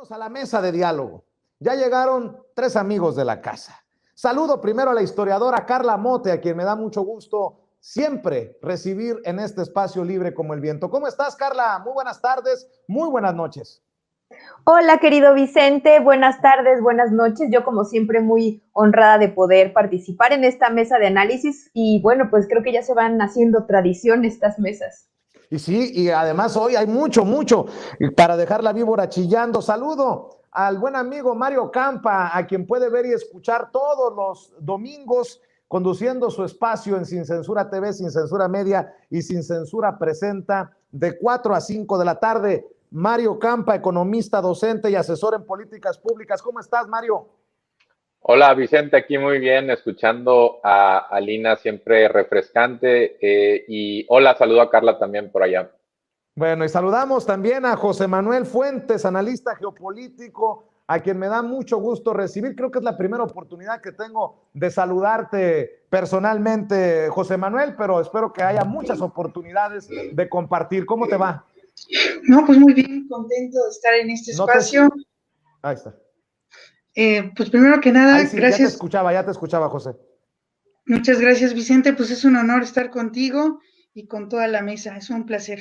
Bienvenidos a la mesa de diálogo. Ya llegaron tres amigos de la casa. Saludo primero a la historiadora Carla Mote, a quien me da mucho gusto siempre recibir en este espacio libre como el viento. ¿Cómo estás, Carla? Muy buenas tardes, muy buenas noches. Hola, querido Vicente, buenas tardes, buenas noches. Yo, como siempre, muy honrada de poder participar en esta mesa de análisis y bueno, pues creo que ya se van haciendo tradición estas mesas. Y sí, y además hoy hay mucho para dejar la víbora chillando. Saludo al buen amigo Mario Campa, a quien puede ver y escuchar todos los domingos conduciendo su espacio en Sin Censura TV, Sin Censura Media y Sin Censura Presenta de 4 a 5 de la tarde. Mario Campa, economista, docente y asesor en políticas públicas. ¿Cómo estás, Mario? Hola Vicente, aquí muy bien, escuchando a Lina, siempre refrescante. Y hola, saludo a Carla también por allá. Bueno, y saludamos también a José Manuel Fuentes, analista geopolítico, a quien me da mucho gusto recibir. Creo que es la primera oportunidad que tengo de saludarte personalmente, José Manuel, pero espero que haya muchas oportunidades de compartir. ¿Cómo te va? No, pues muy bien, contento de estar en este espacio. Ahí está. Pues primero que nada, Ahí sí, gracias. Ya te escuchaba, José. Muchas gracias, Vicente. Pues es un honor estar contigo y con toda la mesa. Es un placer.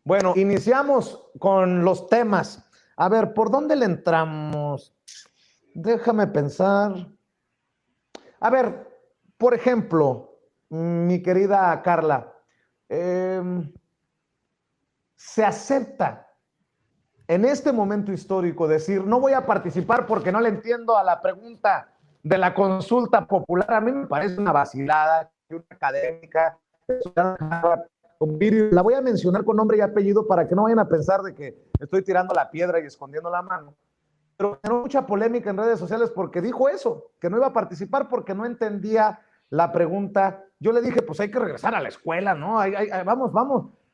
Bueno, iniciamos con los temas. A ver, ¿por dónde le entramos? Déjame pensar. A ver, por ejemplo, mi querida Carla, se acepta en este momento histórico decir, no voy a participar porque no le entiendo a la pregunta de la consulta popular. A mí me parece una vacilada, una académica, la voy a mencionar con nombre y apellido para que no vayan a pensar de que estoy tirando la piedra y escondiendo la mano. Pero generó mucha polémica en redes sociales porque dijo eso, que no iba a participar porque no entendía la pregunta. Yo le dije, pues hay que regresar a la escuela, ¿no?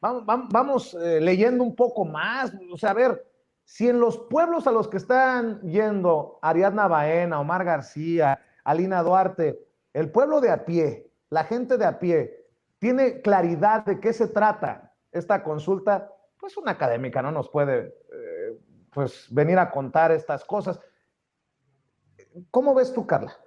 Vamos leyendo un poco más. O sea, a ver, si en los pueblos a los que están yendo Ariadna Baena, Omar García, Alina Duarte, el pueblo de a pie, la gente de a pie, tiene claridad de qué se trata esta consulta, pues una académica no nos puede pues venir a contar estas cosas. ¿Cómo ves tú, Carla?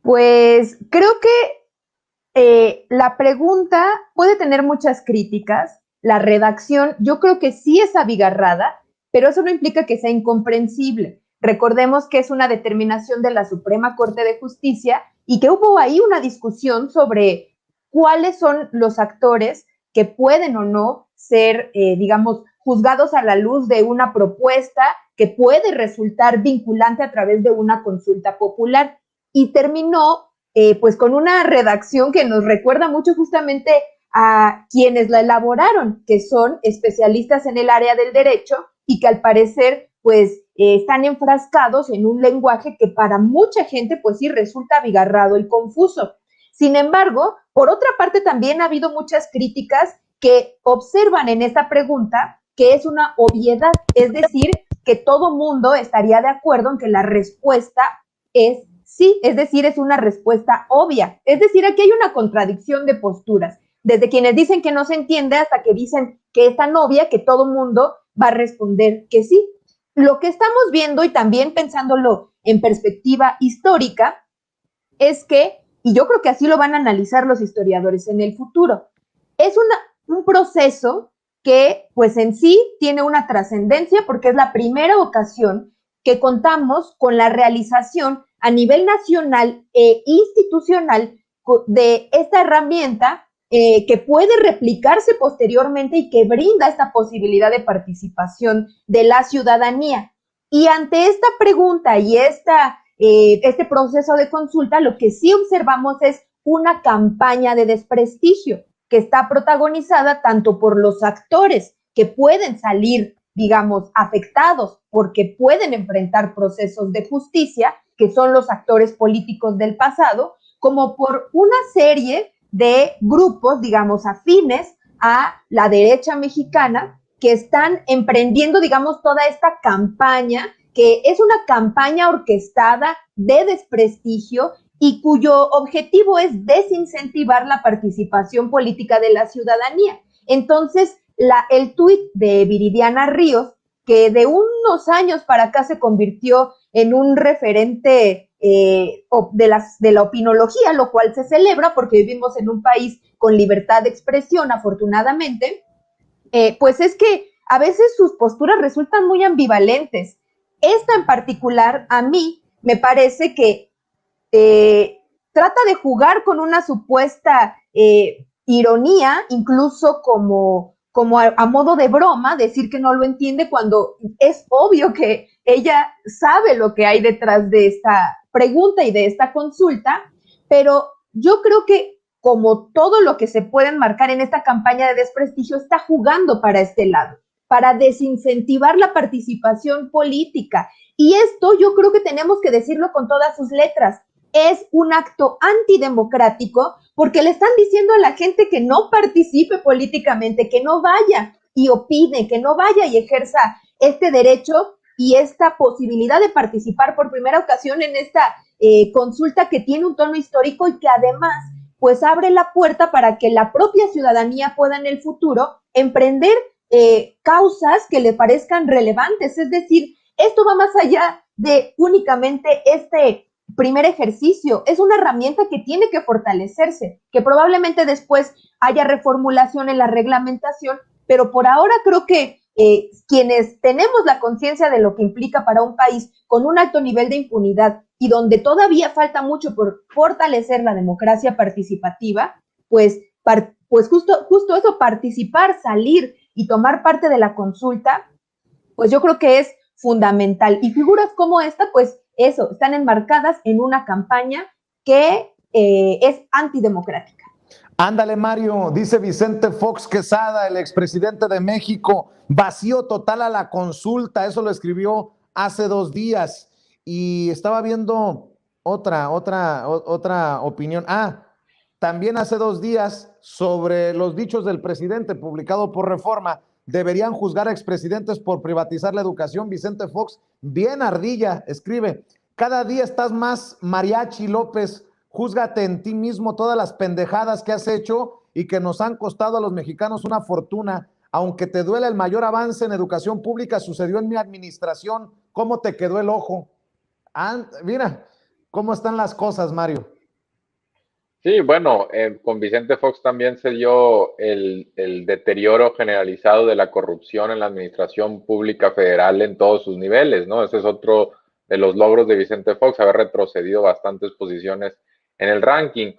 Pues creo que la pregunta puede tener muchas críticas. La redacción, yo creo que sí es abigarrada, pero eso no implica que sea incomprensible. Recordemos que es una determinación de la Suprema Corte de Justicia y que hubo ahí una discusión sobre cuáles son los actores que pueden o no ser, digamos, juzgados a la luz de una propuesta que puede resultar vinculante a través de una consulta popular. Y terminó pues con una redacción que nos recuerda mucho justamente a quienes la elaboraron, que son especialistas en el área del derecho y que al parecer pues están enfrascados en un lenguaje que para mucha gente pues sí resulta abigarrado y confuso. Sin embargo, por otra parte también ha habido muchas críticas que observan en esta pregunta que es una obviedad, es decir, que todo mundo estaría de acuerdo en que la respuesta es sí, es decir, es una respuesta obvia. Es decir, aquí hay una contradicción de posturas, desde quienes dicen que no se entiende hasta que dicen que es tan obvia que todo mundo va a responder que sí. Lo que estamos viendo y también pensándolo en perspectiva histórica es que, y yo creo que así lo van a analizar los historiadores en el futuro, es un proceso que pues en sí tiene una trascendencia porque es la primera ocasión que contamos con la realización a nivel nacional e institucional de esta herramienta que puede replicarse posteriormente y que brinda esta posibilidad de participación de la ciudadanía. Y ante esta pregunta y este proceso de consulta, lo que sí observamos es una campaña de desprestigio que está protagonizada tanto por los actores que pueden salir, digamos, afectados porque pueden enfrentar procesos de justicia, que son los actores políticos del pasado, como por una serie de grupos, digamos, afines a la derecha mexicana que están emprendiendo, digamos, toda esta campaña, que es una campaña orquestada de desprestigio y cuyo objetivo es desincentivar la participación política de la ciudadanía. Entonces, el tuit de Viridiana Ríos, que de unos años para acá se convirtió en un referente de la opinología, lo cual se celebra porque vivimos en un país con libertad de expresión, afortunadamente, pues es que a veces sus posturas resultan muy ambivalentes. Esta en particular, a mí me parece que trata de jugar con una supuesta ironía, incluso como a modo de broma, decir que no lo entiende cuando es obvio que ella sabe lo que hay detrás de esta pregunta y de esta consulta, pero yo creo que como todo lo que se puede enmarcar en esta campaña de desprestigio, está jugando para este lado, para desincentivar la participación política. Y esto yo creo que tenemos que decirlo con todas sus letras. Es un acto antidemocrático porque le están diciendo a la gente que no participe políticamente, que no vaya y opine, que no vaya y ejerza este derecho y esta posibilidad de participar por primera ocasión en esta consulta que tiene un tono histórico y que además pues abre la puerta para que la propia ciudadanía pueda en el futuro emprender causas que le parezcan relevantes. Es decir, esto va más allá de únicamente este primer ejercicio, es una herramienta que tiene que fortalecerse, que probablemente después haya reformulación en la reglamentación, pero por ahora creo que quienes tenemos la conciencia de lo que implica para un país con un alto nivel de impunidad y donde todavía falta mucho por fortalecer la democracia participativa, pues justo eso, participar, salir y tomar parte de la consulta, pues yo creo que es fundamental. Y figuras como esta, pues eso, están enmarcadas en una campaña que es antidemocrática. Ándale, Mario, dice Vicente Fox Quesada, el expresidente de México, vacío total a la consulta, eso lo escribió hace 2 días. Y estaba viendo otra opinión. También hace 2 días sobre los dichos del presidente, publicado por Reforma, deberían juzgar a expresidentes por privatizar la educación. Vicente Fox, bien ardilla, escribe, cada día estás más mariachi, López, júzgate en ti mismo todas las pendejadas que has hecho y que nos han costado a los mexicanos una fortuna. Aunque te duele, el mayor avance en educación pública sucedió en mi administración. ¿Cómo te quedó el ojo? Mira, ¿cómo están las cosas, Mario? Sí, bueno, con Vicente Fox también se dio el deterioro generalizado de la corrupción en la administración pública federal en todos sus niveles, ¿no? Ese es otro de los logros de Vicente Fox, haber retrocedido bastantes posiciones en el ranking.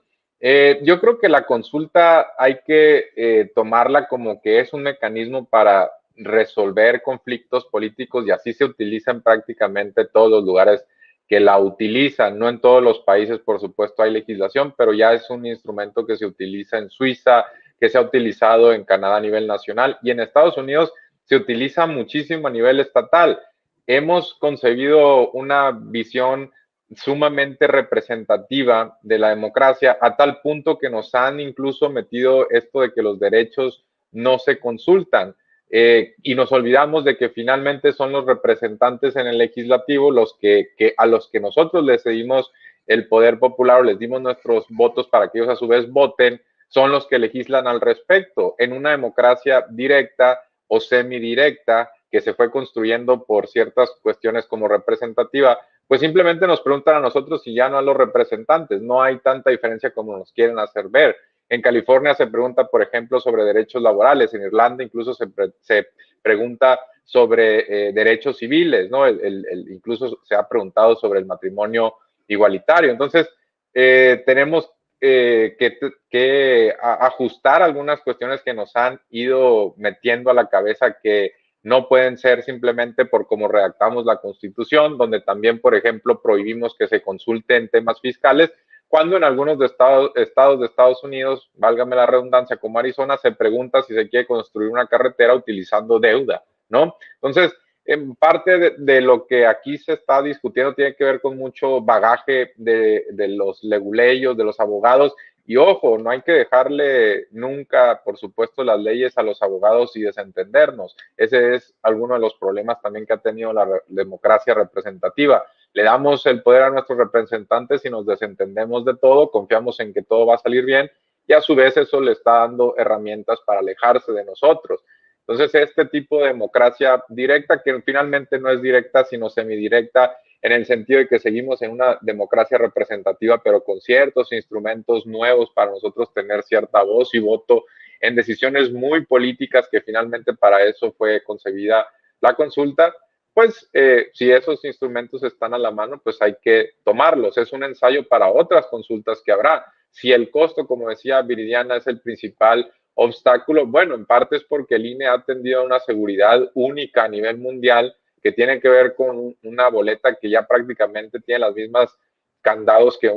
Yo creo que la consulta hay que tomarla como que es un mecanismo para resolver conflictos políticos y así se utiliza en prácticamente todos los lugares que la utilizan. No en todos los países, por supuesto, hay legislación, pero ya es un instrumento que se utiliza en Suiza, que se ha utilizado en Canadá a nivel nacional y en Estados Unidos se utiliza muchísimo a nivel estatal. Hemos concebido una visión sumamente representativa de la democracia a tal punto que nos han incluso metido esto de que los derechos no se consultan. Y nos olvidamos de que finalmente son los representantes en el legislativo los que a los que nosotros les cedimos el poder popular o les dimos nuestros votos para que ellos a su vez voten, son los que legislan al respecto. En una democracia directa o semidirecta que se fue construyendo por ciertas cuestiones como representativa, pues simplemente nos preguntan a nosotros y ya no a los representantes. No hay tanta diferencia como nos quieren hacer ver. En California se pregunta, por ejemplo, sobre derechos laborales. En Irlanda incluso se pregunta sobre derechos civiles, ¿no? Incluso se ha preguntado sobre el matrimonio igualitario. Entonces, tenemos que ajustar algunas cuestiones que nos han ido metiendo a la cabeza que no pueden ser simplemente por cómo redactamos la Constitución, donde también, por ejemplo, prohibimos que se consulte en temas fiscales, cuando en algunos estados de Estados Unidos, válgame la redundancia, como Arizona, se pregunta si se quiere construir una carretera utilizando deuda, ¿no? Entonces, en parte de lo que aquí se está discutiendo tiene que ver con mucho bagaje de los leguleyos, de los abogados, y ojo, no hay que dejarle nunca, por supuesto, las leyes a los abogados y desentendernos. Ese es alguno de los problemas también que ha tenido la democracia representativa. Le damos el poder a nuestros representantes y nos desentendemos de todo, confiamos en que todo va a salir bien y a su vez eso le está dando herramientas para alejarse de nosotros. Entonces, este tipo de democracia directa, que finalmente no es directa, sino semidirecta, en el sentido de que seguimos en una democracia representativa, pero con ciertos instrumentos nuevos para nosotros tener cierta voz y voto en decisiones muy políticas, que finalmente para eso fue concebida la consulta. Pues si esos instrumentos están a la mano, pues hay que tomarlos. Es un ensayo para otras consultas que habrá. Si el costo, como decía Viridiana, es el principal obstáculo, bueno, en parte es porque el INE ha tendido a una seguridad única a nivel mundial, que tiene que ver con una boleta que ya prácticamente tiene los mismos candados que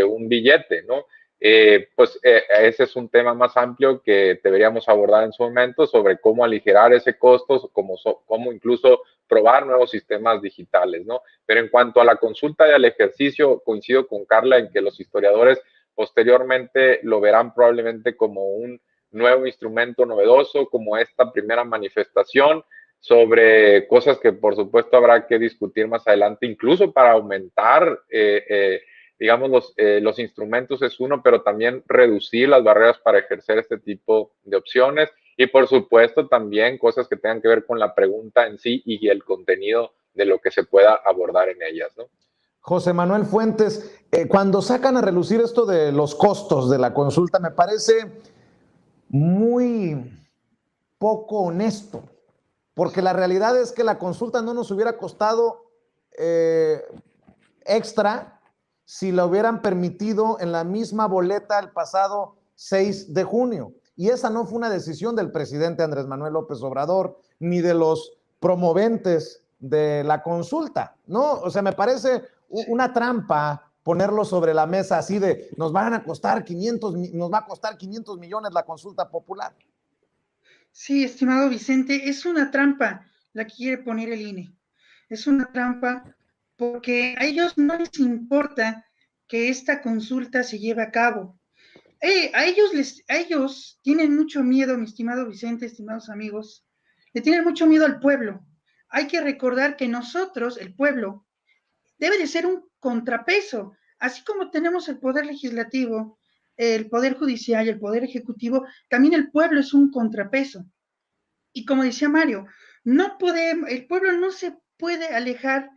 un billete, ¿no? Ese es un tema más amplio que deberíamos abordar en su momento, sobre cómo aligerar ese costo, cómo incluso probar nuevos sistemas digitales, ¿no? Pero en cuanto a la consulta y al ejercicio, coincido con Carla en que los historiadores posteriormente lo verán probablemente como un nuevo instrumento novedoso, como esta primera manifestación sobre cosas que por supuesto habrá que discutir más adelante, incluso para aumentar digamos, los instrumentos es uno, pero también reducir las barreras para ejercer este tipo de opciones, y por supuesto también cosas que tengan que ver con la pregunta en sí y el contenido de lo que se pueda abordar en ellas, ¿no? José Manuel Fuentes, cuando sacan a relucir esto de los costos de la consulta, me parece muy poco honesto, porque la realidad es que la consulta no nos hubiera costado extra si la hubieran permitido en la misma boleta el pasado 6 de junio. Y esa no fue una decisión del presidente Andrés Manuel López Obrador, ni de los promoventes de la consulta, ¿no? O sea, me parece una trampa ponerlo sobre la mesa así de nos va a costar 500 millones la consulta popular. Sí, estimado Vicente, es una trampa la que quiere poner el INE. Es una trampa porque a ellos no les importa que esta consulta se lleve a cabo. A ellos tienen mucho miedo, mi estimado Vicente, estimados amigos, le tienen mucho miedo al pueblo. Hay que recordar que nosotros, el pueblo, debe de ser un contrapeso, así como tenemos el poder legislativo, el poder judicial y el poder ejecutivo, también el pueblo es un contrapeso. Y como decía Mario, el pueblo no se puede alejar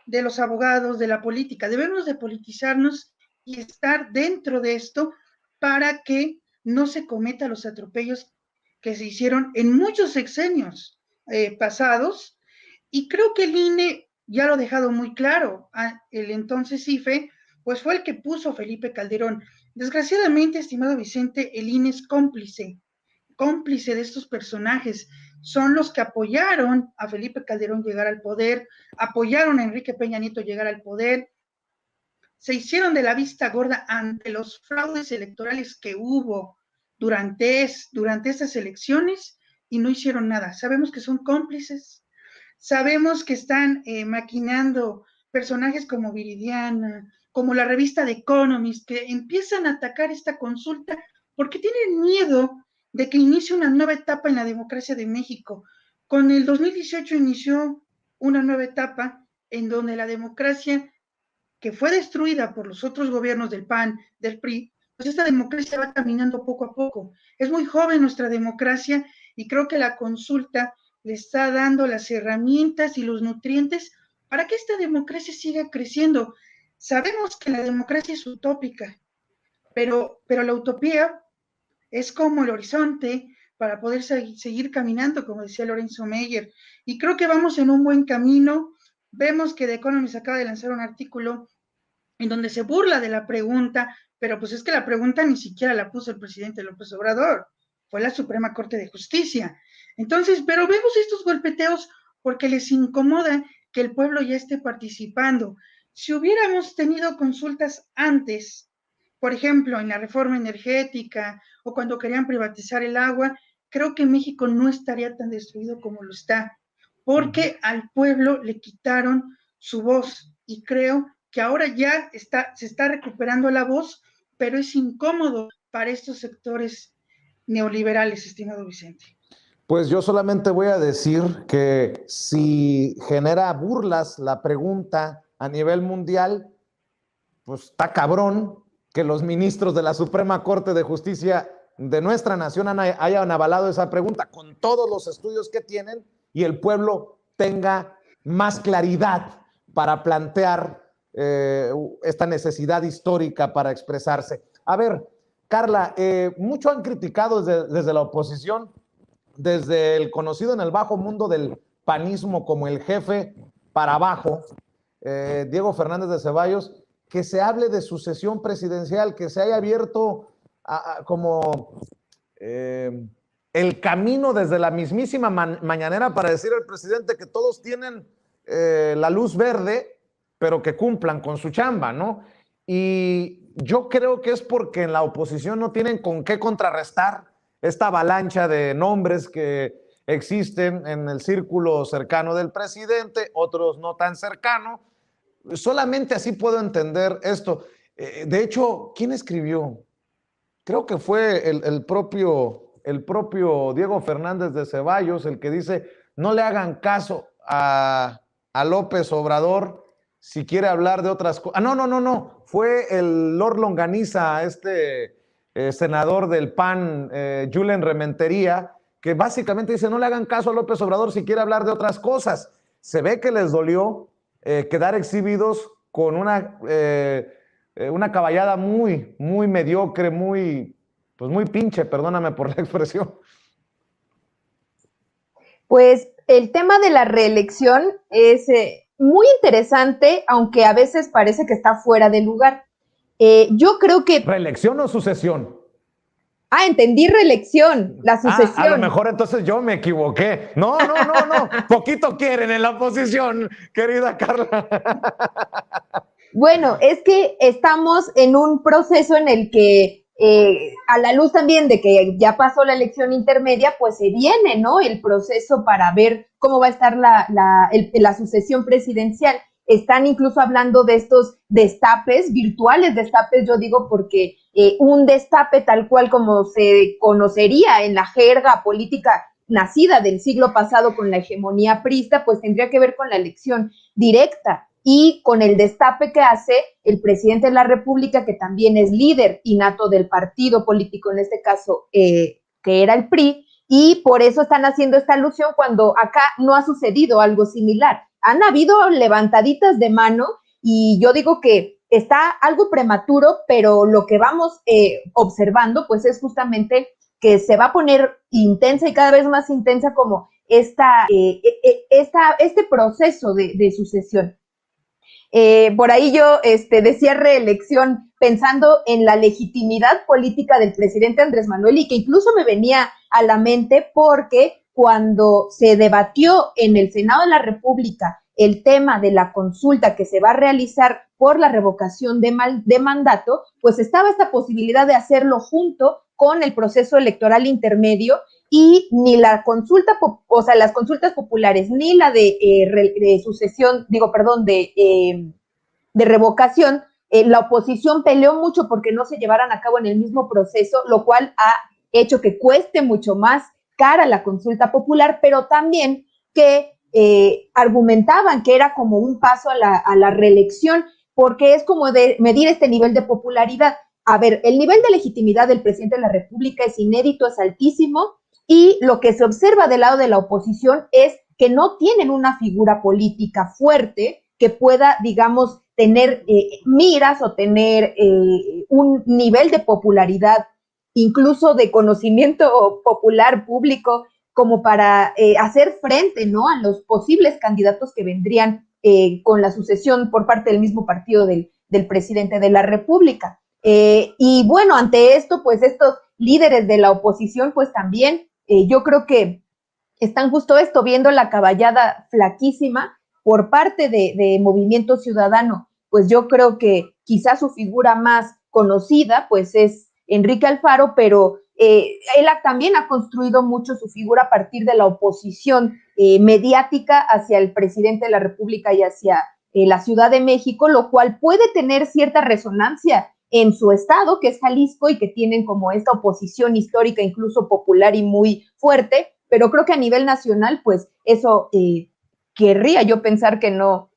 de los abogados, de la política. Debemos de politizarnos y estar dentro de esto para que no se cometan los atropellos que se hicieron en muchos sexenios pasados. Y creo que el INE ya lo ha dejado muy claro. El entonces IFE, pues fue el que puso a Felipe Calderón. Desgraciadamente, estimado Vicente, el INE es cómplice de estos personajes. Son los que apoyaron a Felipe Calderón llegar al poder, apoyaron a Enrique Peña Nieto llegar al poder, se hicieron de la vista gorda ante los fraudes electorales que hubo durante estas elecciones y no hicieron nada. Sabemos que son cómplices, sabemos que están maquinando personajes como Viridiana, como la revista The Economist, que empiezan a atacar esta consulta porque tienen miedo de que inicie una nueva etapa en la democracia de México. Con el 2018 inició una nueva etapa en donde la democracia que fue destruida por los otros gobiernos del PAN, del PRI, pues esta democracia va caminando poco a poco. Es muy joven nuestra democracia y creo que la consulta le está dando las herramientas y los nutrientes para que esta democracia siga creciendo. Sabemos que la democracia es utópica, pero la utopía es como el horizonte para poder seguir caminando, como decía Lorenzo Meyer. Y creo que vamos en un buen camino. Vemos que The Economist acaba de lanzar un artículo en donde se burla de la pregunta, pero pues es que la pregunta ni siquiera la puso el presidente López Obrador, fue la Suprema Corte de Justicia. Entonces, pero vemos estos golpeteos porque les incomoda que el pueblo ya esté participando. Si hubiéramos tenido consultas antes, por ejemplo, en la reforma energética o cuando querían privatizar el agua, creo que México no estaría tan destruido como lo está, porque al pueblo le quitaron su voz y creo que ahora ya se está recuperando la voz, pero es incómodo para estos sectores neoliberales, estimado Vicente. Pues yo solamente voy a decir que si genera burlas la pregunta a nivel mundial, pues está cabrón que los ministros de la Suprema Corte de Justicia de nuestra nación hayan avalado esa pregunta con todos los estudios que tienen y el pueblo tenga más claridad para plantear esta necesidad histórica para expresarse. A ver, Carla, mucho han criticado desde la oposición, desde el conocido en el bajo mundo del panismo como el jefe para abajo, Diego Fernández de Ceballos, que se hable de sucesión presidencial, que se haya abierto como el camino desde la mismísima mañanera para decir al presidente que todos tienen la luz verde, pero que cumplan con su chamba, ¿no? Y yo creo que es porque en la oposición no tienen con qué contrarrestar esta avalancha de nombres que existen en el círculo cercano del presidente, otros no tan cercano. Solamente así puedo entender esto. De hecho, ¿quién escribió? Creo que fue el propio Diego Fernández de Ceballos el que dice, no le hagan caso a López Obrador si quiere hablar de otras cosas. No, fue el Lord Longaniza, senador del PAN, Julen Rementería, que básicamente dice, no le hagan caso a López Obrador si quiere hablar de otras cosas. Se ve que les dolió quedar exhibidos con una caballada muy, muy mediocre, muy pinche, perdóname por la expresión. Pues el tema de la reelección es muy interesante, aunque a veces parece que está fuera de lugar. Yo creo que... ¿Reelección o sucesión? Entendí reelección, la sucesión. A lo mejor entonces yo me equivoqué. No. Poquito quieren en la oposición, querida Carla. Bueno, es que estamos en un proceso en el que, a la luz también de que ya pasó la elección intermedia, pues se viene, ¿no? El proceso para ver cómo va a estar la sucesión presidencial. Están incluso hablando de estos destapes, virtuales destapes, yo digo, porque un destape tal cual como se conocería en la jerga política nacida del siglo pasado con la hegemonía priista, pues tendría que ver con la elección directa y con el destape que hace el presidente de la República, que también es líder innato del partido político, en este caso, que era el PRI, y por eso están haciendo esta alusión cuando acá no ha sucedido algo similar. Han habido levantaditas de mano y yo digo que está algo prematuro, pero lo que vamos observando pues es justamente que se va a poner intensa y cada vez más intensa como este proceso de sucesión. Por ahí yo decía reelección pensando en la legitimidad política del presidente Andrés Manuel y que incluso me venía a la mente porque cuando se debatió en el Senado de la República el tema de la consulta que se va a realizar por la revocación de mandato, pues estaba esta posibilidad de hacerlo junto con el proceso electoral intermedio y ni la consulta, o sea, las consultas populares, ni la de sucesión, de revocación, la oposición peleó mucho porque no se llevaran a cabo en el mismo proceso, lo cual ha hecho que cueste mucho más cara la consulta popular, pero también que argumentaban que era como un paso a la reelección, porque es como de medir este nivel de popularidad. A ver, el nivel de legitimidad del presidente de la República es inédito, es altísimo, y lo que se observa del lado de la oposición es que no tienen una figura política fuerte que pueda, digamos, tener miras o tener un nivel de popularidad, incluso de conocimiento popular público, como para hacer frente, ¿no?, a los posibles candidatos que vendrían con la sucesión por parte del mismo partido del presidente de la República. Y bueno, ante esto, pues estos líderes de la oposición, pues también yo creo que están justo viendo la caballada flaquísima por parte de Movimiento Ciudadano. Pues yo creo que quizás su figura más conocida, pues es Enrique Alfaro, pero él también ha construido mucho su figura a partir de la oposición mediática hacia el presidente de la República y hacia la Ciudad de México, lo cual puede tener cierta resonancia en su estado, que es Jalisco, y que tienen como esta oposición histórica, incluso popular y muy fuerte, pero creo que a nivel nacional, pues eso querría yo pensar que no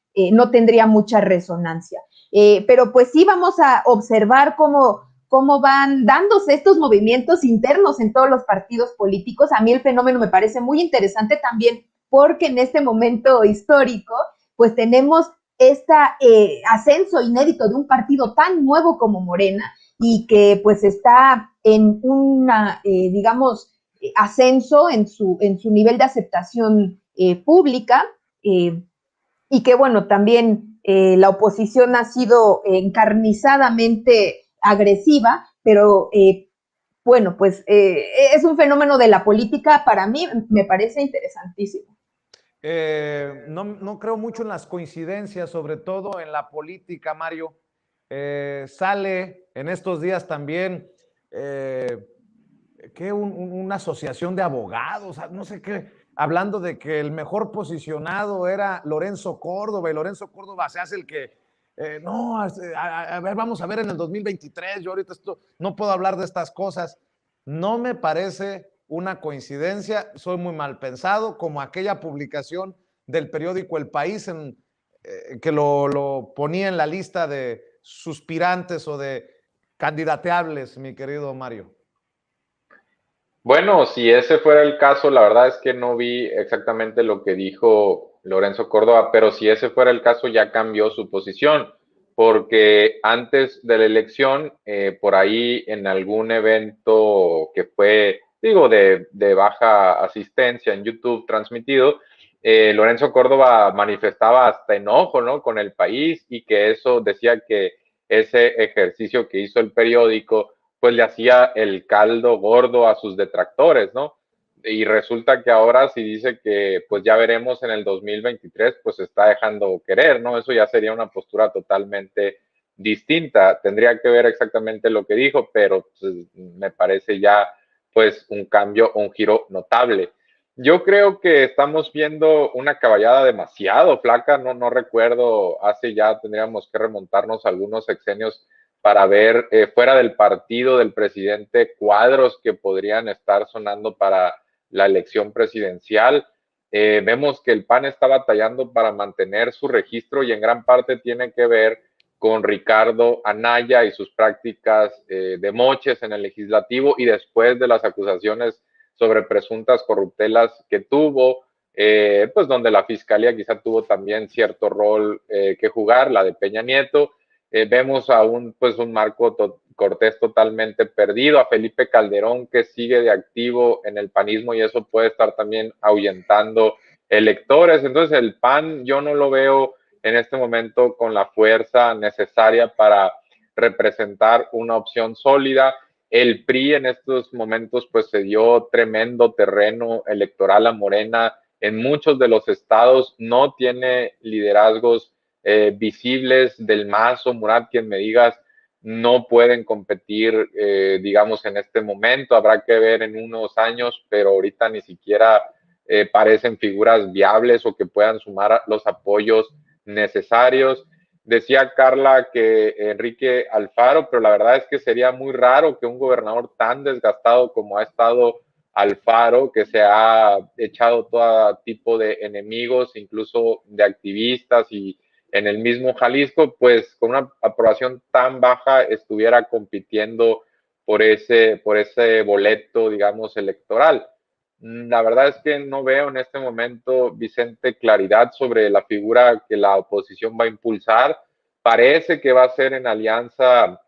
tendría mucha resonancia. Pero pues sí vamos a observar cómo cómo van dándose estos movimientos internos en todos los partidos políticos. A mí el fenómeno me parece muy interesante también porque en este momento histórico, pues tenemos este ascenso inédito de un partido tan nuevo como Morena y que pues está en una, digamos, ascenso en su nivel de aceptación pública, y que bueno, también la oposición ha sido encarnizadamente agresiva, pero bueno, pues es un fenómeno de la política, para mí me parece interesantísimo. No creo mucho en las coincidencias, sobre todo en la política, Mario. Sale en estos días también una asociación de abogados, no sé qué, hablando de que el mejor posicionado era Lorenzo Córdoba, y Lorenzo Córdoba se hace el que, no, a ver, vamos a ver en el 2023, yo ahorita no puedo hablar de estas cosas. No me parece una coincidencia, soy muy mal pensado, como aquella publicación del periódico El País que lo ponía en la lista de suspirantes o de candidateables, mi querido Mario. Bueno, si ese fuera el caso, la verdad es que no vi exactamente lo que dijo Lorenzo Córdoba, pero si ese fuera el caso ya cambió su posición, porque antes de la elección, por ahí en algún evento que fue, digo, de baja asistencia en YouTube transmitido, Lorenzo Córdoba manifestaba hasta enojo, ¿no?, con el país, y que eso decía que ese ejercicio que hizo el periódico pues le hacía el caldo gordo a sus detractores, ¿no? Y resulta que ahora si dice que pues ya veremos en el 2023, pues está dejando querer, ¿no? Eso ya sería una postura totalmente distinta. Tendría que ver exactamente lo que dijo, pero pues, me parece ya pues un cambio, un giro notable. Yo creo que estamos viendo una caballada demasiado flaca, no recuerdo, hace ya tendríamos que remontarnos a algunos sexenios para ver fuera del partido del presidente cuadros que podrían estar sonando para la elección presidencial. Vemos que el PAN está batallando para mantener su registro y en gran parte tiene que ver con Ricardo Anaya y sus prácticas de moches en el legislativo y después de las acusaciones sobre presuntas corruptelas que tuvo, pues donde la fiscalía quizá tuvo también cierto rol que jugar, la de Peña Nieto. Vemos a un Marco Cortés totalmente perdido, a Felipe Calderón que sigue de activo en el panismo y eso puede estar también ahuyentando electores. Entonces el PAN yo no lo veo en este momento con la fuerza necesaria para representar una opción sólida. El PRI en estos momentos pues se dio tremendo terreno electoral a Morena en muchos de los estados, no tiene liderazgos visibles del Mazo, Murat, quien me digas, no pueden competir, digamos, en este momento. Habrá que ver en unos años, pero ahorita ni siquiera parecen figuras viables o que puedan sumar los apoyos necesarios. Decía Carla que Enrique Alfaro, pero la verdad es que sería muy raro que un gobernador tan desgastado como ha estado Alfaro, que se ha echado todo tipo de enemigos, incluso de activistas y en el mismo Jalisco, pues con una aprobación tan baja estuviera compitiendo por ese boleto, digamos, electoral. La verdad es que no veo en este momento, Vicente, claridad sobre la figura que la oposición va a impulsar. Parece que va a ser en alianza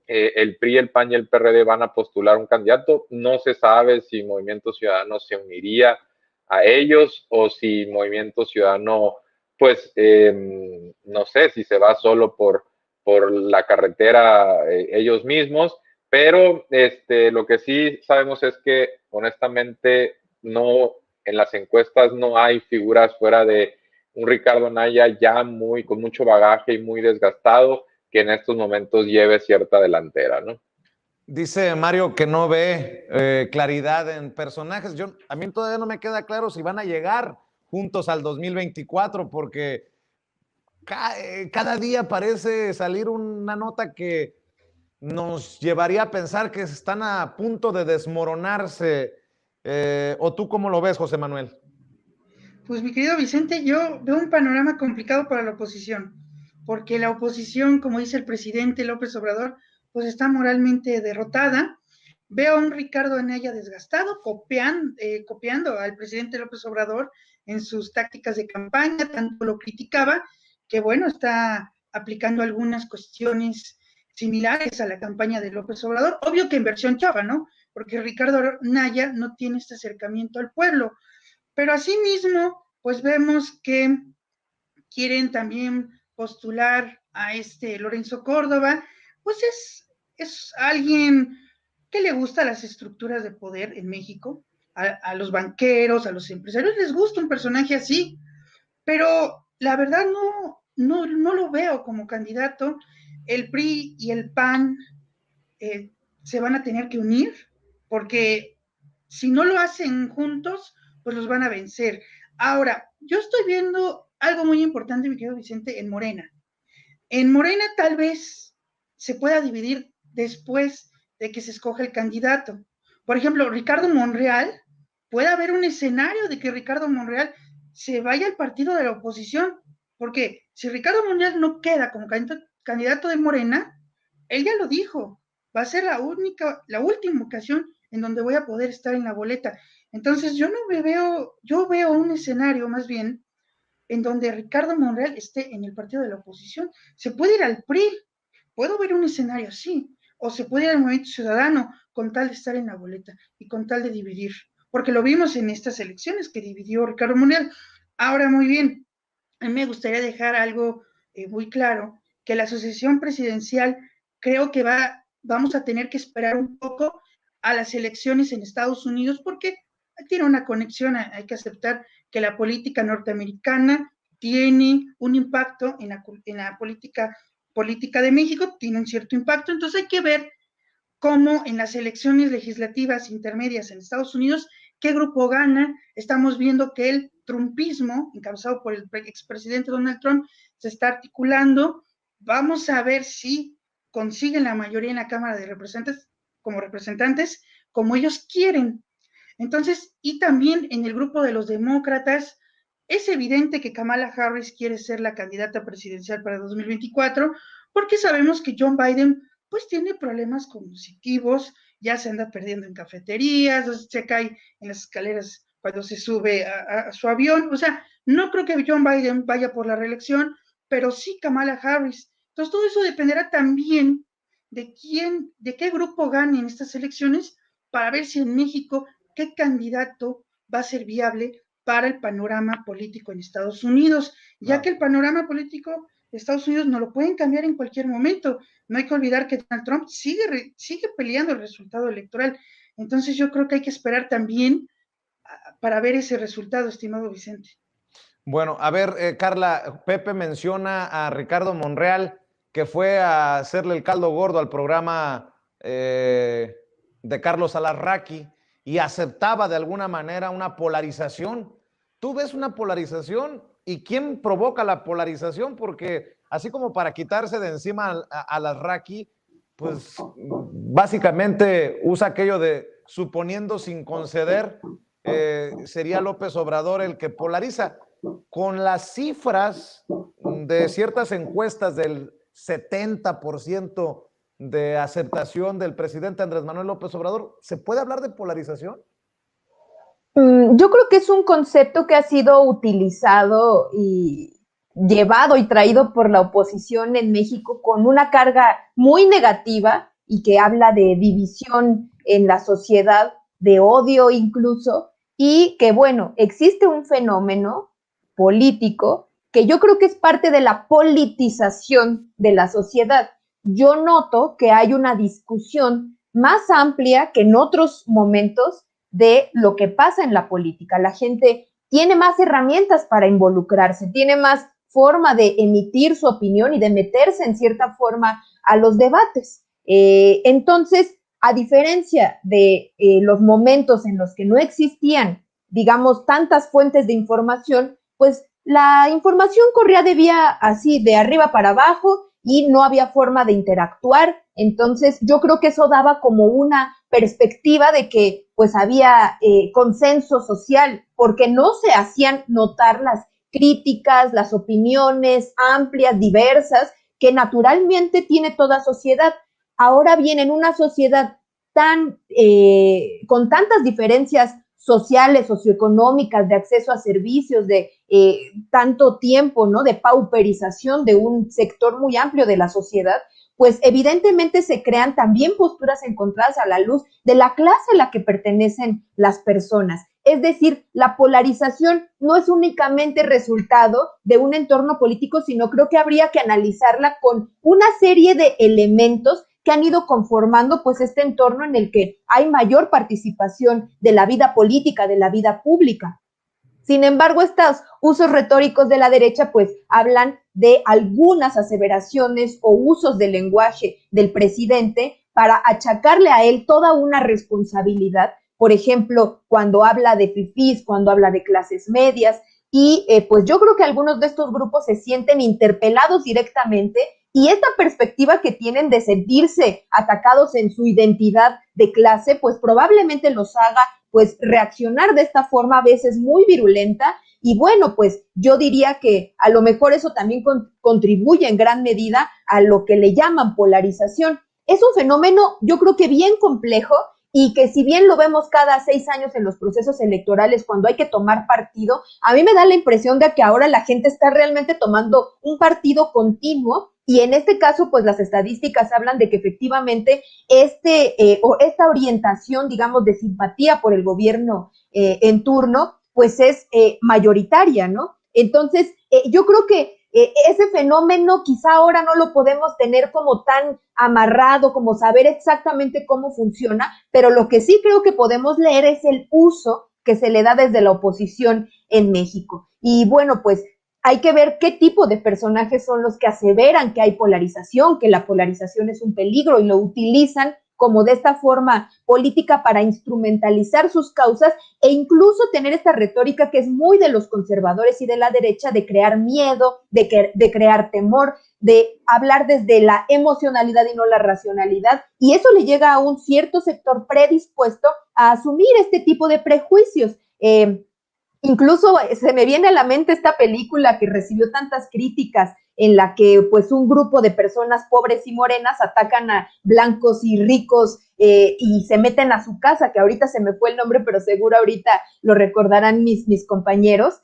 el PRI, el PAN y el PRD van a postular un candidato. No se sabe si Movimiento Ciudadano se uniría a ellos o si Movimiento Ciudadano pues no sé si se va solo por la carretera ellos mismos, pero lo que sí sabemos es que honestamente no, en las encuestas no hay figuras fuera de un Ricardo Anaya ya con mucho bagaje y muy desgastado que en estos momentos lleve cierta delantera, ¿no? Dice Mario que no ve claridad en personajes. A mí todavía no me queda claro si van a llegar juntos al 2024, porque cada día parece salir una nota que nos llevaría a pensar que están a punto de desmoronarse. ¿O tú cómo lo ves, José Manuel? Pues mi querido Vicente, yo veo un panorama complicado para la oposición, porque la oposición, como dice el presidente López Obrador, pues está moralmente derrotada. Veo a un Ricardo Anaya desgastado, copiando al presidente López Obrador en sus tácticas de campaña, tanto lo criticaba, que bueno, está aplicando algunas cuestiones similares a la campaña de López Obrador, obvio que en versión chava, ¿no? Porque Ricardo Anaya no tiene este acercamiento al pueblo, pero asimismo, pues vemos que quieren también postular a Lorenzo Córdoba, pues es alguien que le gusta las estructuras de poder en México, a los banqueros, a los empresarios, les gusta un personaje así, pero la verdad no lo veo como candidato. El PRI y el PAN se van a tener que unir, porque si no lo hacen juntos, pues los van a vencer. Ahora, yo estoy viendo algo muy importante, mi querido Vicente, en Morena. En Morena tal vez se pueda dividir después de que se escoja el candidato. Por ejemplo, Ricardo Monreal, puede haber un escenario de que Ricardo Monreal se vaya al partido de la oposición, porque si Ricardo Monreal no queda como candidato de Morena, él ya lo dijo, va a ser la última ocasión en donde voy a poder estar en la boleta. Entonces yo veo un escenario más bien en donde Ricardo Monreal esté en el partido de la oposición. Se puede ir al PRI, puedo ver un escenario así, o se puede ir al Movimiento Ciudadano con tal de estar en la boleta y con tal de dividir, porque lo vimos en estas elecciones que dividió Ricardo Monreal. Ahora, muy bien, a mí me gustaría dejar algo muy claro, que la asociación presidencial creo que vamos a tener que esperar un poco a las elecciones en Estados Unidos, porque tiene una conexión, hay que aceptar que la política norteamericana tiene un impacto en la política de México, tiene un cierto impacto, entonces hay que ver cómo en las elecciones legislativas intermedias en Estados Unidos, qué grupo gana. Estamos viendo que el trumpismo, encabezado por el expresidente Donald Trump, se está articulando. Vamos a ver si consiguen la mayoría en la Cámara de Representantes, como ellos quieren. Entonces, y también en el grupo de los demócratas, es evidente que Kamala Harris quiere ser la candidata presidencial para 2024, porque sabemos que John Biden pues tiene problemas cognitivos, ya se anda perdiendo en cafeterías, se cae en las escaleras cuando se sube a su avión. O sea, no creo que John Biden vaya por la reelección, pero sí Kamala Harris. Entonces, todo eso dependerá también de qué grupo gane en estas elecciones, para ver si en México qué candidato va a ser viable para el panorama político en Estados Unidos, ya que el panorama político de Estados Unidos no lo pueden cambiar en cualquier momento. No hay que olvidar que Donald Trump sigue peleando el resultado electoral. Entonces yo creo que hay que esperar también para ver ese resultado, estimado Vicente. Bueno, a ver, Carla, Pepe menciona a Ricardo Monreal, que fue a hacerle el caldo gordo al programa de Carlos Alarraqui y aceptaba de alguna manera una polarización. ¿Tú ves una polarización? ¿Y quién provoca la polarización? Porque así como para quitarse de encima a Alarraqui, pues básicamente usa aquello de suponiendo sin conceder, sería López Obrador el que polariza. Con las cifras de ciertas encuestas del 70% de aceptación del presidente Andrés Manuel López Obrador, ¿se puede hablar de polarización? Yo creo que es un concepto que ha sido utilizado y llevado y traído por la oposición en México con una carga muy negativa y que habla de división en la sociedad, de odio incluso, y que bueno, existe un fenómeno político que yo creo que es parte de la politización de la sociedad. Yo noto que hay una discusión más amplia que en otros momentos de lo que pasa en la política. La gente tiene más herramientas para involucrarse, tiene más forma de emitir su opinión y de meterse en cierta forma a los debates. Entonces, a diferencia de los momentos en los que no existían, digamos, tantas fuentes de información, pues la información corría de vía así, de arriba para abajo, y no había forma de interactuar. Entonces, yo creo que eso daba como una perspectiva de que pues había consenso social, porque no se hacían notar las críticas, las opiniones amplias, diversas, que naturalmente tiene toda sociedad. Ahora bien, en una sociedad con tantas diferencias sociales, socioeconómicas, de acceso a servicios, de tanto tiempo, ¿no? De pauperización de un sector muy amplio de la sociedad, pues evidentemente se crean también posturas encontradas a la luz de la clase a la que pertenecen las personas. Es decir, la polarización no es únicamente resultado de un entorno político, sino creo que habría que analizarla con una serie de elementos que han ido conformando pues este entorno en el que hay mayor participación de la vida política, de la vida pública. Sin embargo, estos usos retóricos de la derecha pues hablan de algunas aseveraciones o usos del lenguaje del presidente para achacarle a él toda una responsabilidad. Por ejemplo, cuando habla de fifís, cuando habla de clases medias, y pues yo creo que algunos de estos grupos se sienten interpelados directamente y esta perspectiva que tienen de sentirse atacados en su identidad de clase, pues probablemente los haga pues reaccionar de esta forma a veces muy virulenta y bueno, pues yo diría que a lo mejor eso también contribuye en gran medida a lo que le llaman polarización. Es un fenómeno yo creo que bien complejo y que si bien lo vemos cada 6 años en los procesos electorales cuando hay que tomar partido, a mí me da la impresión de que ahora la gente está realmente tomando un partido continuo y en este caso, pues las estadísticas hablan de que efectivamente esta orientación, digamos, de simpatía por el gobierno en turno, pues es mayoritaria, ¿no? Entonces, yo creo que ese fenómeno quizá ahora no lo podemos tener como tan amarrado, como saber exactamente cómo funciona, pero lo que sí creo que podemos leer es el uso que se le da desde la oposición en México. Y bueno, pues hay que ver qué tipo de personajes son los que aseveran que hay polarización, que la polarización es un peligro y lo utilizan como de esta forma política para instrumentalizar sus causas e incluso tener esta retórica que es muy de los conservadores y de la derecha de crear miedo, de crear temor, de hablar desde la emocionalidad y no la racionalidad. Y eso le llega a un cierto sector predispuesto a asumir este tipo de prejuicios. Incluso se me viene a la mente esta película que recibió tantas críticas en la que pues un grupo de personas pobres y morenas atacan a blancos y ricos y se meten a su casa, que ahorita se me fue el nombre, pero seguro ahorita lo recordarán mis compañeros,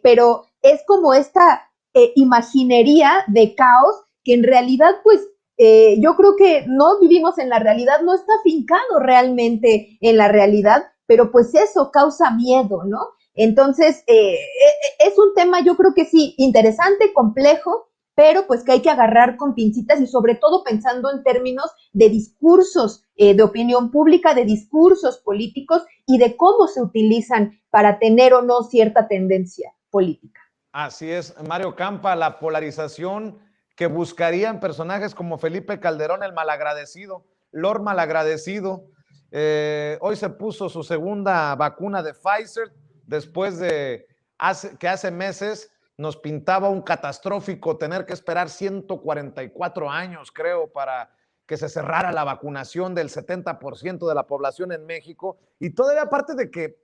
pero es como esta imaginería de caos que en realidad pues yo creo que no vivimos en la realidad, no está afincado realmente en la realidad, pero pues eso causa miedo, ¿no? Entonces, es un tema yo creo que sí, interesante, complejo, pero pues que hay que agarrar con pincitas y sobre todo pensando en términos de discursos de opinión pública, de discursos políticos y de cómo se utilizan para tener o no cierta tendencia política. Así es, Mario Campa, la polarización que buscarían personajes como Felipe Calderón, el malagradecido, Lord Malagradecido. Hoy se puso su segunda vacuna de Pfizer, después de que hace meses nos pintaba un catastrófico tener que esperar 144 años, creo, para que se cerrara la vacunación del 70% de la población en México. Y todavía aparte de que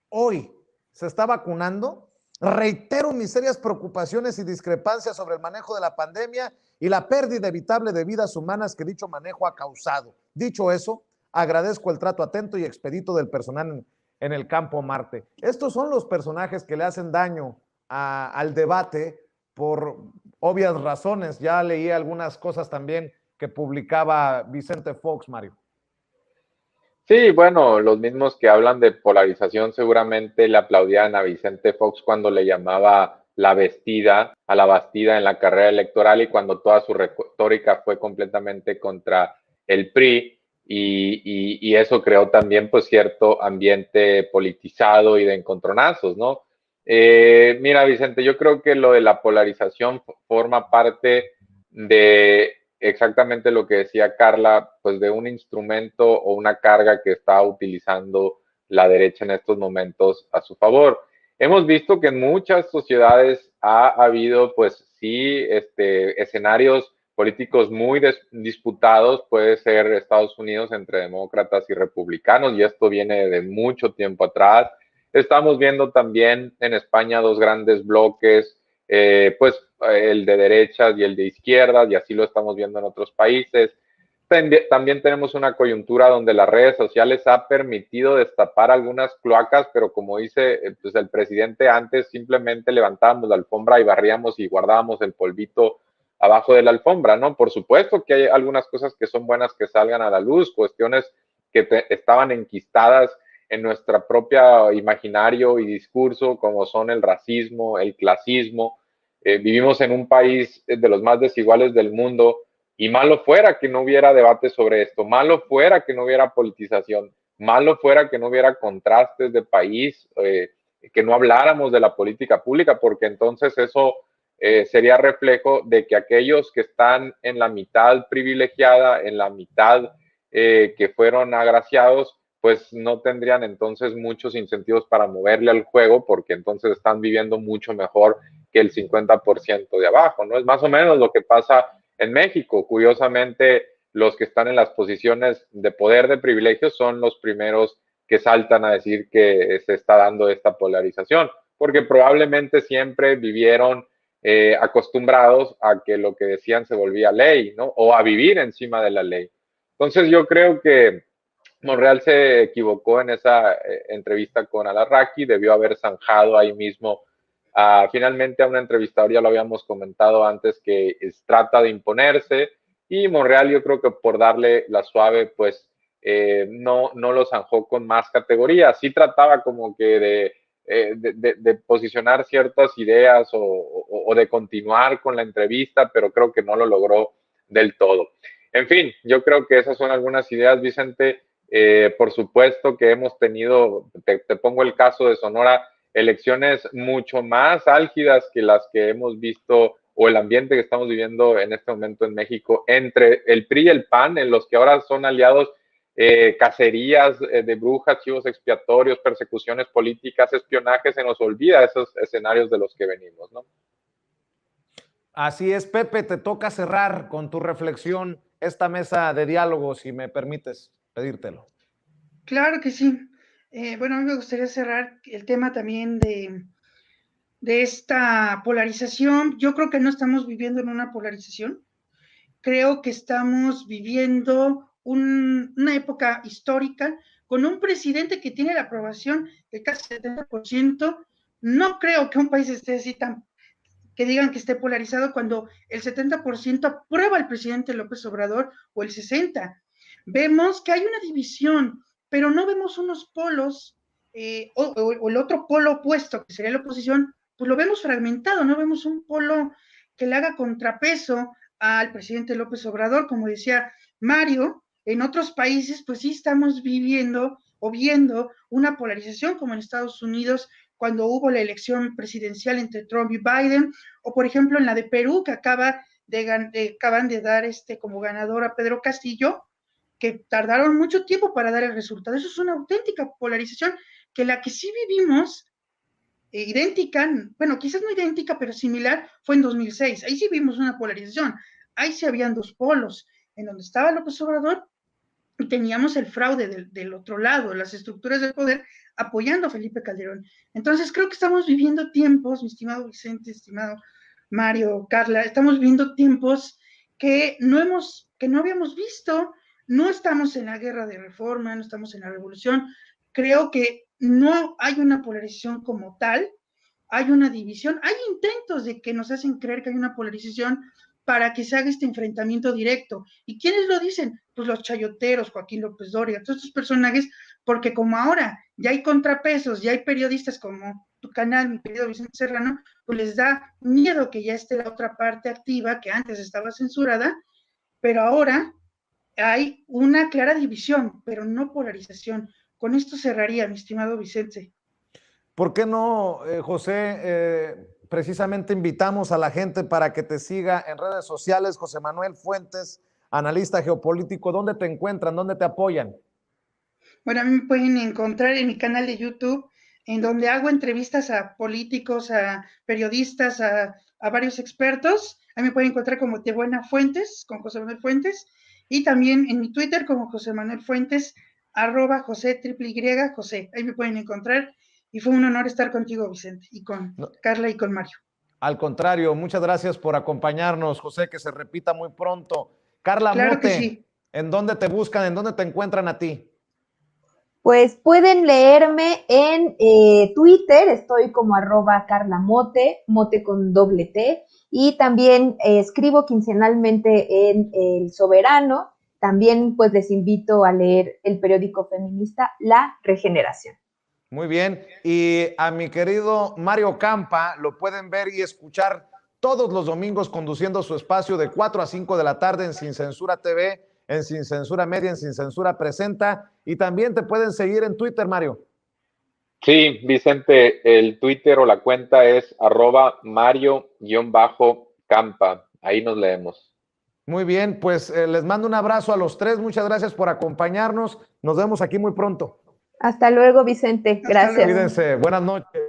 hoy se está vacunando, reitero mis serias preocupaciones y discrepancias sobre el manejo de la pandemia y la pérdida evitable de vidas humanas que dicho manejo ha causado. Dicho eso, agradezco el trato atento y expedito del personal en el campo Marte. Estos son los personajes que le hacen daño al debate por obvias razones. Ya leí algunas cosas también que publicaba Vicente Fox, Mario. Sí, bueno, los mismos que hablan de polarización seguramente le aplaudían a Vicente Fox cuando le llamaba la Bastida, a la Bastida en la carrera electoral y cuando toda su retórica fue completamente contra el PRI. Y eso creó también pues cierto ambiente politizado y de encontronazos, ¿no? Mira, Vicente, yo creo que lo de la polarización forma parte de exactamente lo que decía Carla, pues de un instrumento o una carga que está utilizando la derecha en estos momentos a su favor. Hemos visto que en muchas sociedades ha habido, pues sí, escenarios políticos muy disputados, puede ser Estados Unidos entre demócratas y republicanos, y esto viene de mucho tiempo atrás. Estamos viendo también en España dos grandes bloques, pues el de derechas y el de izquierdas, y así lo estamos viendo en otros países. también tenemos una coyuntura donde las redes sociales ha permitido destapar algunas cloacas, pero como dice pues el presidente, antes simplemente levantábamos la alfombra y barríamos y guardábamos el polvito abajo de la alfombra, ¿no? Por supuesto que hay algunas cosas que son buenas que salgan a la luz, cuestiones que estaban enquistadas en nuestra propia imaginario y discurso, como son el racismo, el clasismo. Vivimos en un país de los más desiguales del mundo, y malo fuera que no hubiera debate sobre esto, malo fuera que no hubiera politización, malo fuera que no hubiera contrastes de país, que no habláramos de la política pública, porque entonces eso sería reflejo de que aquellos que están en la mitad privilegiada, en la mitad que fueron agraciados, pues no tendrían entonces muchos incentivos para moverle al juego, porque entonces están viviendo mucho mejor que el 50% de abajo, ¿no? Es más o menos lo que pasa en México. Curiosamente, los que están en las posiciones de poder, de privilegios, son los primeros que saltan a decir que se está dando esta polarización, porque probablemente siempre vivieron acostumbrados a que lo que decían se volvía ley, ¿no? O a vivir encima de la ley. Entonces yo creo que Monreal se equivocó en esa entrevista con Alarraqui, debió haber zanjado ahí mismo finalmente a un entrevistador, ya lo habíamos comentado antes, que trata de imponerse, y Monreal yo creo que por darle la suave, pues no lo zanjó con más categoría, sí trataba como que de posicionar ciertas ideas o de continuar con la entrevista, pero creo que no lo logró del todo. En fin, yo creo que esas son algunas ideas, Vicente. Por supuesto que hemos tenido, te pongo el caso de Sonora, elecciones mucho más álgidas que las que hemos visto, o el ambiente que estamos viviendo en este momento en México entre el PRI y el PAN, en los que ahora son aliados, cacerías de brujas, chivos expiatorios, persecuciones políticas, espionaje. Se nos olvida esos escenarios de los que venimos, ¿no? Así es, Pepe, te toca cerrar con tu reflexión esta mesa de diálogo, si me permites pedírtelo. Claro que sí. Bueno, a mí me gustaría cerrar el tema también de esta polarización. Yo creo que no estamos viviendo en una polarización. Creo que estamos viviendo una época histórica con un presidente que tiene la aprobación de casi 70%. No creo que un país esté así tan, que digan que esté polarizado cuando el 70% aprueba al presidente López Obrador o el 60%. Vemos que hay una división, pero no vemos unos polos o el otro polo opuesto, que sería la oposición, pues lo vemos fragmentado, no vemos un polo que le haga contrapeso al presidente López Obrador, como decía Mario. En otros países, pues sí estamos viviendo o viendo una polarización, como en Estados Unidos, cuando hubo la elección presidencial entre Trump y Biden, o por ejemplo en la de Perú, que acaban de dar como ganador a Pedro Castillo, que tardaron mucho tiempo para dar el resultado. Eso es una auténtica polarización, que la que sí vivimos, idéntica, bueno, quizás no idéntica, pero similar, fue en 2006. Ahí sí vimos una polarización. Ahí sí habían dos polos, en donde estaba López Obrador y teníamos el fraude del otro lado, las estructuras del poder apoyando a Felipe Calderón. Entonces creo que estamos viviendo tiempos, mi estimado Vicente, estimado Mario, Carla, estamos viviendo tiempos que no habíamos visto. No estamos en la guerra de reforma, no estamos en la revolución. Creo que no hay una polarización como tal, hay una división, hay intentos de que nos hacen creer que hay una polarización para que se haga este enfrentamiento directo. ¿Y quiénes lo dicen? Pues los chayoteros, Joaquín López Dóriga, todos estos personajes, porque como ahora ya hay contrapesos, ya hay periodistas como tu canal, mi querido Vicente Serrano, pues les da miedo que ya esté la otra parte activa, que antes estaba censurada, pero ahora hay una clara división, pero no polarización. Con esto cerraría, mi estimado Vicente. ¿Por qué no, José? Precisamente invitamos a la gente para que te siga en redes sociales. José Manuel Fuentes, analista geopolítico. ¿Dónde te encuentran? ¿Dónde te apoyan? Bueno, a mí me pueden encontrar en mi canal de YouTube, en donde hago entrevistas a políticos, a periodistas, a varios expertos. Ahí me pueden encontrar como De Buena Fuentes, con José Manuel Fuentes, y también en mi Twitter como José Manuel Fuentes, @José _Y, José. Ahí me pueden encontrar. Y fue un honor estar contigo, Vicente, y con Carla y con Mario. Al contrario, muchas gracias por acompañarnos, José, que se repita muy pronto. Carla Claro Mote, que sí. ¿En dónde te buscan? ¿En dónde te encuentran a ti? Pues pueden leerme en Twitter, estoy como @carlamote, mote con doble T, y también escribo quincenalmente en El Soberano. También pues les invito a leer el periódico feminista La Regeneración. Muy bien, y a mi querido Mario Campa lo pueden ver y escuchar todos los domingos conduciendo su espacio de 4 a 5 de la tarde en Sin Censura TV, en Sin Censura Media, en Sin Censura Presenta, y también te pueden seguir en Twitter, Mario. Sí, Vicente, el Twitter o la cuenta es @Mario_Campa. Ahí nos leemos. Muy bien, pues les mando un abrazo a los tres, muchas gracias por acompañarnos, nos vemos aquí muy pronto. Hasta luego, Vicente, gracias. Cuídense, buenas noches.